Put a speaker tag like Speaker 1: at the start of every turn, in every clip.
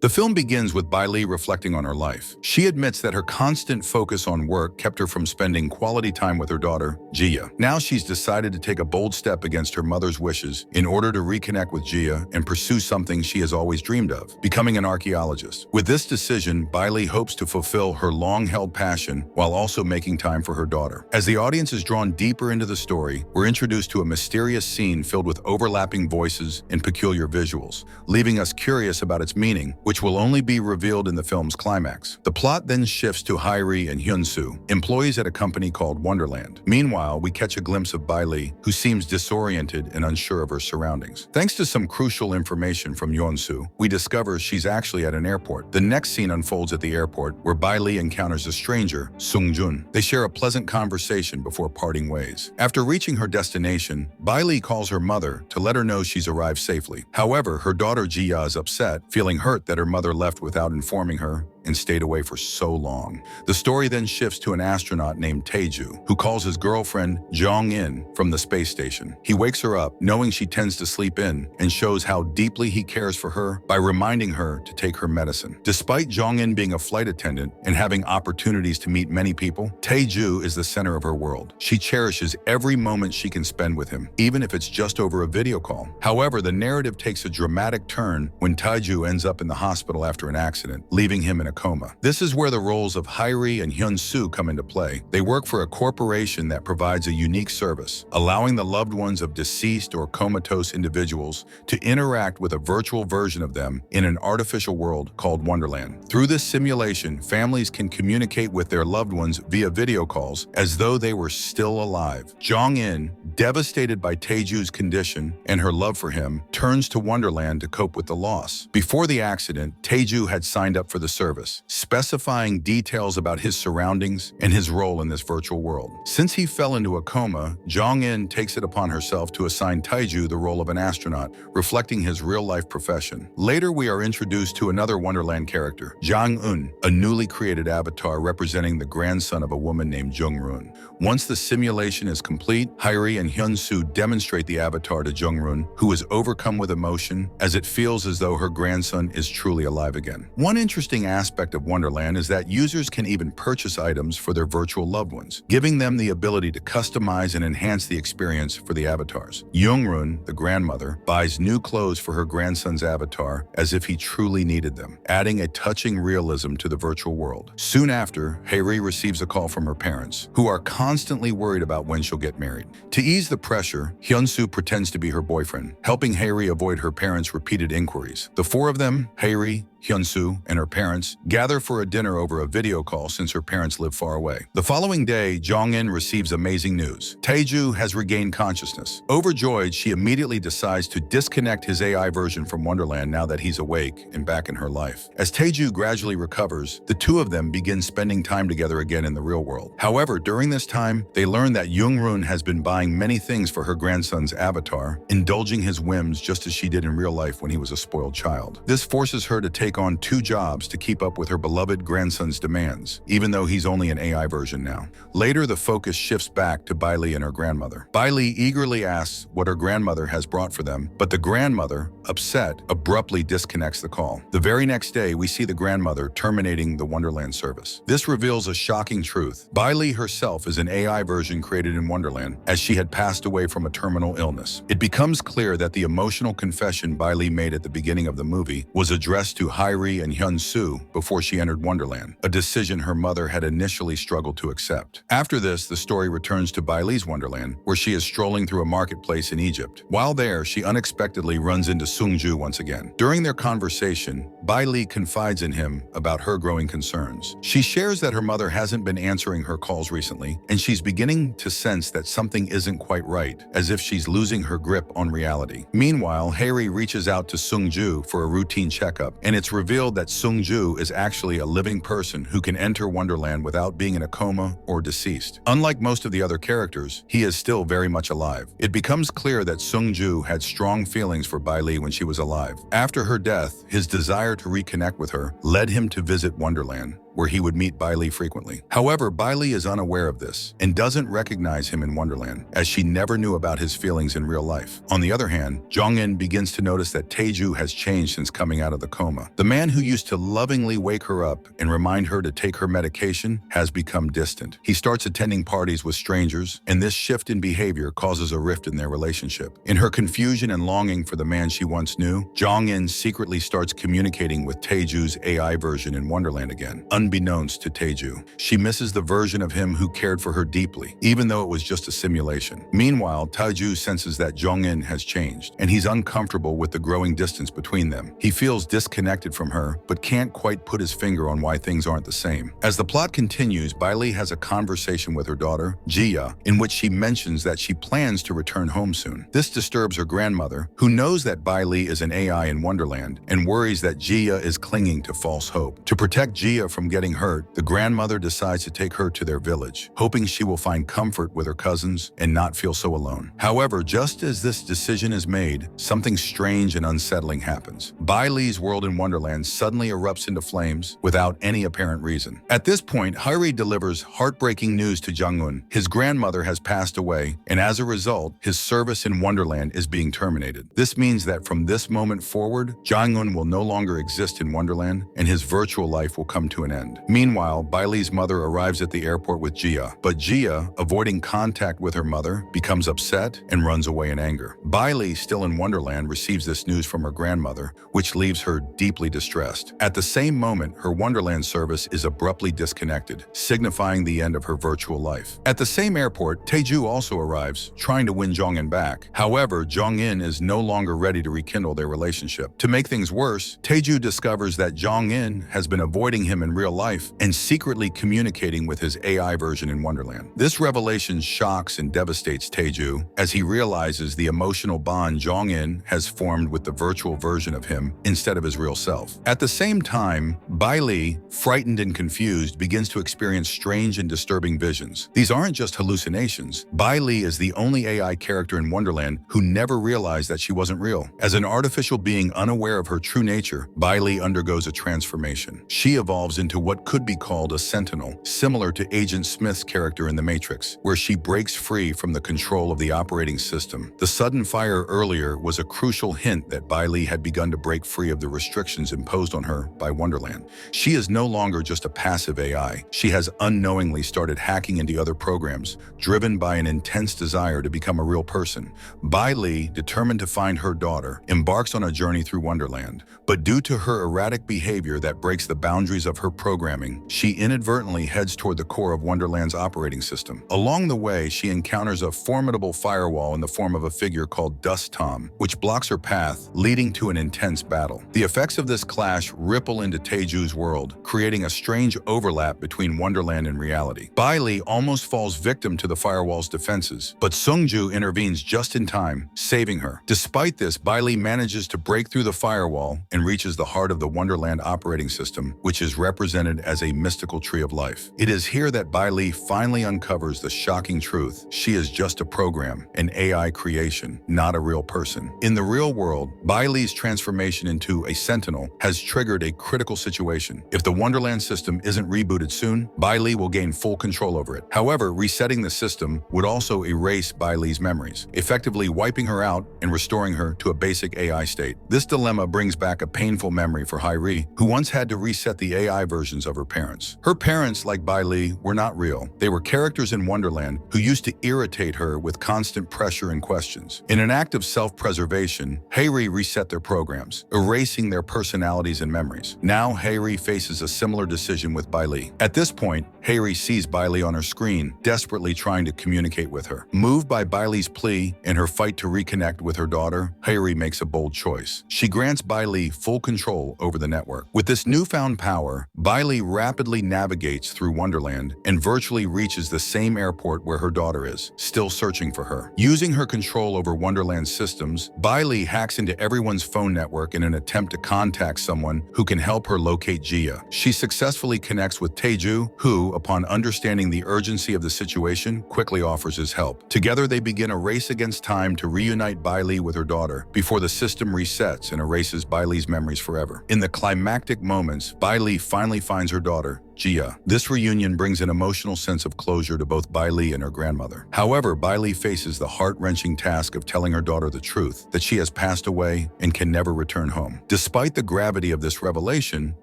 Speaker 1: The film begins with Bai Li reflecting on her life. She admits that her constant focus on work kept her from spending quality time with her daughter, Jia. Now she's decided to take a bold step against her mother's wishes in order to reconnect with Jia and pursue something she has always dreamed of, becoming an archaeologist. With this decision, Bai Li hopes to fulfill her long-held passion while also making time for her daughter. As the audience is drawn deeper into the story, we're introduced to a mysterious scene filled with overlapping voices and peculiar visuals, leaving us curious about its meaning, which will only be revealed in the film's climax. The plot then shifts to Hairi and Hyun-soo, employees at a company called Wonderland. Meanwhile, we catch a glimpse of Bai Li, who seems disoriented and unsure of her surroundings. Thanks to some crucial information from Hyun-soo, we discover she's actually at an airport. The next scene unfolds at the airport, where Bai Li encounters a stranger, Sung-jun. They share a pleasant conversation before parting ways. After reaching her destination, Bai Li calls her mother to let her know she's arrived safely. However, her daughter Jia is upset, feeling hurt that her mother left without informing her and stayed away for so long. The story then shifts to an astronaut named Tae-ju, who calls his girlfriend Jong-in from the space station. He wakes her up, knowing she tends to sleep in, and shows how deeply he cares for her by reminding her to take her medicine. Despite Jong-in being a flight attendant and having opportunities to meet many people, Tae-ju is the center of her world. She cherishes every moment she can spend with him, even if it's just over a video call. However, the narrative takes a dramatic turn when Tae-ju ends up in the hospital after an accident, leaving him in a coma. This is where the roles of Hairi and Hyun-soo come into play. They work for a corporation that provides a unique service, allowing the loved ones of deceased or comatose individuals to interact with a virtual version of them in an artificial world called Wonderland. Through this simulation, families can communicate with their loved ones via video calls as though they were still alive. Jong-in, devastated by Tae-ju's condition and her love for him, turns to Wonderland to cope with the loss. Before the accident, Tae-ju had signed up for the service, specifying details about his surroundings and his role in this virtual world. Since he fell into a coma, Jong-in takes it upon herself to assign Tae-ju the role of an astronaut, reflecting his real-life profession. Later, we are introduced to another Wonderland character, Jang-un, a newly created avatar representing the grandson of a woman named Jung-roon. Once the simulation is complete, Hairi and Hyun-soo demonstrate the avatar to Jung-roon, who is overcome with emotion as it feels as though her grandson is truly alive again. One interesting aspect of Wonderland is that users can even purchase items for their virtual loved ones, giving them the ability to customize and enhance the experience for the avatars. Jung-roon, the grandmother, buys new clothes for her grandson's avatar as if he truly needed them, adding a touching realism to the virtual world. Soon after, Hairi receives a call from her parents, who are constantly worried about when she'll get married. To ease the pressure, Hyun-soo pretends to be her boyfriend, helping Hairi avoid her parents' repeated inquiries. The four of them, Hairi, Hyun-soo, and her parents, gather for a dinner over a video call since her parents live far away. The following day, Jong-in receives amazing news. Tae-ju has regained consciousness. Overjoyed, she immediately decides to disconnect his AI version from Wonderland now that he's awake and back in her life. As Tae-ju gradually recovers, the two of them begin spending time together again in the real world. However, during this time, they learn that Jung-roon has been buying many things for her grandson's avatar, indulging his whims just as she did in real life when he was a spoiled child. This forces her to take on 2 jobs to keep up with her beloved grandson's demands, even though he's only an AI version now. Later, the focus shifts back to Bai Li and her grandmother. Bai Li eagerly asks what her grandmother has brought for them, but the grandmother, upset, abruptly disconnects the call. The very next day, we see the grandmother terminating the Wonderland service. This reveals a shocking truth. Bai Li herself is an AI version created in Wonderland, as she had passed away from a terminal illness. It becomes clear that the emotional confession Bai Li made at the beginning of the movie was addressed to Hairi and Hyun-soo before she entered Wonderland, a decision her mother had initially struggled to accept. After this, the story returns to Bai Li's Wonderland, where she is strolling through a marketplace in Egypt. While there, she unexpectedly runs into Sung-ju once again. During their conversation, Bai Li confides in him about her growing concerns. She shares that her mother hasn't been answering her calls recently, and she's beginning to sense that something isn't quite right, as if she's losing her grip on reality. Meanwhile, Hairi reaches out to Sung-ju for a routine checkup, and it's revealed that Sung-ju is actually a living person who can enter Wonderland without being in a coma or deceased. Unlike most of the other characters, he is still very much alive. It becomes clear that Sung-ju had strong feelings for Bai Li when she was alive. After her death, his desire to reconnect with her led him to visit Wonderland, where he would meet Bai Li frequently. However, Bai Li is unaware of this and doesn't recognize him in Wonderland, as she never knew about his feelings in real life. On the other hand, Jong-in begins to notice that Tae-ju has changed since coming out of the coma. The man who used to lovingly wake her up and remind her to take her medication has become distant. He starts attending parties with strangers, and this shift in behavior causes a rift in their relationship. In her confusion and longing for the man she once knew, Jong-in secretly starts communicating with Tae-ju's AI version in Wonderland again. Unbeknownst to Tae-ju, she misses the version of him who cared for her deeply, even though it was just a simulation. Meanwhile, Tae-ju senses that Jong-in has changed, and he's uncomfortable with the growing distance between them. He feels disconnected from her, but can't quite put his finger on why things aren't the same. As the plot continues, Bai Li has a conversation with her daughter, Jia, in which she mentions that she plans to return home soon. This disturbs her grandmother, who knows that Bai Li is an AI in Wonderland and worries that Jia is clinging to false hope. To protect Jia from getting hurt, the grandmother decides to take her to their village, hoping she will find comfort with her cousins and not feel so alone. However, just as this decision is made, something strange and unsettling happens. Bai Li's world in Wonderland suddenly erupts into flames without any apparent reason. At this point, Hairi delivers heartbreaking news to Jong-un. His grandmother has passed away, and as a result, his service in Wonderland is being terminated. This means that from this moment forward, Jong-un will no longer exist in Wonderland, and his virtual life will come to an end. Meanwhile, Bai Li's mother arrives at the airport with Jia, but Jia, avoiding contact with her mother, becomes upset and runs away in anger. Bai Li, still in Wonderland, receives this news from her grandmother, which leaves her deeply distressed. At the same moment, her Wonderland service is abruptly disconnected, signifying the end of her virtual life. At the same airport, Tae-ju also arrives, trying to win Jong-in back. However, Jong-in is no longer ready to rekindle their relationship. To make things worse, Tae-ju discovers that Jong-in has been avoiding him in real life and secretly communicating with his AI version in Wonderland. This revelation shocks and devastates Tae-ju as he realizes the emotional bond Jong-in has formed with the virtual version of him instead of his real self. At the same time, Bai Li, frightened and confused, begins to experience strange and disturbing visions. These aren't just hallucinations. Bai Li is the only AI character in Wonderland who never realized that she wasn't real. As an artificial being unaware of her true nature, Bai Li undergoes a transformation. She evolves into what could be called a sentinel, similar to Agent Smith's character in The Matrix, where she breaks free from the control of the operating system. The sudden fire earlier was a crucial hint that Bai Li had begun to break free of the restrictions imposed on her by Wonderland. She is no longer just a passive AI. She has unknowingly started hacking into other programs, driven by an intense desire to become a real person. Bai Li, determined to find her daughter, embarks on a journey through Wonderland. But due to her erratic behavior that breaks the boundaries of her programming, she inadvertently heads toward the core of Wonderland's operating system. Along the way, she encounters a formidable firewall in the form of a figure called Dust Tom, which blocks her path, leading to an intense battle. The effects of this clash ripple into Tae-ju's world, creating a strange overlap between Wonderland and reality. Bai Li almost falls victim to the firewall's defenses, but Sung-ju intervenes just in time, saving her. Despite this, Bai Li manages to break through the firewall and reaches the heart of the Wonderland operating system, which is represented as a mystical tree of life. It is here that Bai Li finally uncovers the shocking truth. She is just a program, an AI creation, not a real person. In the real world, Bai Li's transformation into a sentinel has triggered a critical situation. If the Wonderland system isn't rebooted soon, Bai Li will gain full control over it. However, resetting the system would also erase Bai Li's memories, effectively wiping her out and restoring her to a basic AI state. This dilemma brings back a painful memory for Hairi, who once had to reset the AI versions of her parents. Her parents, like Bai Li, were not real. They were characters in Wonderland who used to irritate her with constant pressure and questions. In an act of self-preservation, Hairi reset their programs, erasing their personalities and memories. Now Hairi faces a similar decision with Bai Li. At this point, Hairi sees Bai Li on her screen, desperately trying to communicate with her. Moved by Bai Li's plea and her fight to reconnect with her daughter, Hairi makes a bold choice. She grants Bai Li full control over the network. With this newfound power, Bai Li rapidly navigates through Wonderland and virtually reaches the same airport where her daughter is, still searching for her. Using her control over Wonderland's systems, Bai Li hacks into everyone's phone network in an attempt to contact someone who can help her locate Jia. She successfully connects with Tae-ju, who, upon understanding the urgency of the situation, quickly offers his help. Together, they begin a race against time to reunite Bai Li with her daughter before the system resets and erases Bai Li's memories forever. In the climactic moments, Bai Li finally finds her daughter, Jia. This reunion brings an emotional sense of closure to both Bai Li and her grandmother. However, Bai Li faces the heart-wrenching task of telling her daughter the truth, that she has passed away and can never return home. Despite the gravity of this revelation,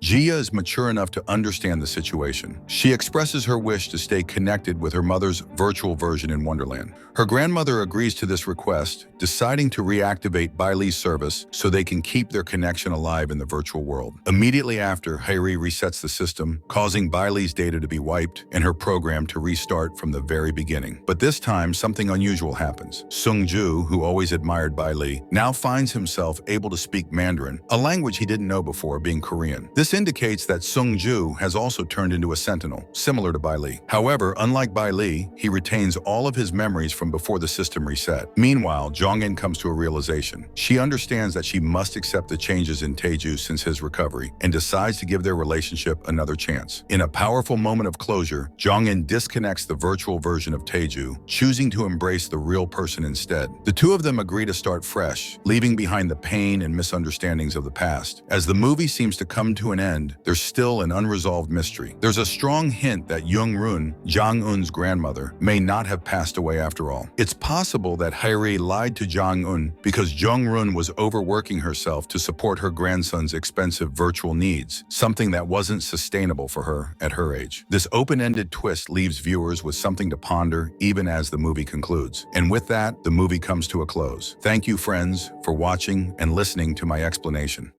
Speaker 1: Jia is mature enough to understand the situation. She expresses her wish to stay connected with her mother's virtual version in Wonderland. Her grandmother agrees to this request, deciding to reactivate Bai Li's service so they can keep their connection alive in the virtual world. Immediately after, Hairi resets the system, causing Bai Li's data to be wiped and her program to restart from the very beginning. But this time, something unusual happens. Sung-ju, who always admired Bai Li, now finds himself able to speak Mandarin, a language he didn't know before, being Korean. This indicates that Sung-ju has also turned into a sentinel, similar to Bai Li. However, unlike Bai Li, he retains all of his memories from before the system reset. Meanwhile, Jong-in comes to a realization. She understands that she must accept the changes in Tae-ju since his recovery and decides to give their relationship another chance. In a powerful moment of closure, Jong-in disconnects the virtual version of Tae-ju, choosing to embrace the real person instead. The two of them agree to start fresh, leaving behind the pain and misunderstandings of the past. As the movie seems to come to an end, there's still an unresolved mystery. There's a strong hint that Young-run, Jong-un's grandmother, may not have passed away after all. It's possible that Hairi lied to Jong-un because Jong-run was overworking herself to support her grandson's expensive virtual needs, something that wasn't sustainable for her at her age. This open-ended twist leaves viewers with something to ponder even as the movie concludes. And with that, the movie comes to a close. Thank you, friends, for watching and listening to my explanation.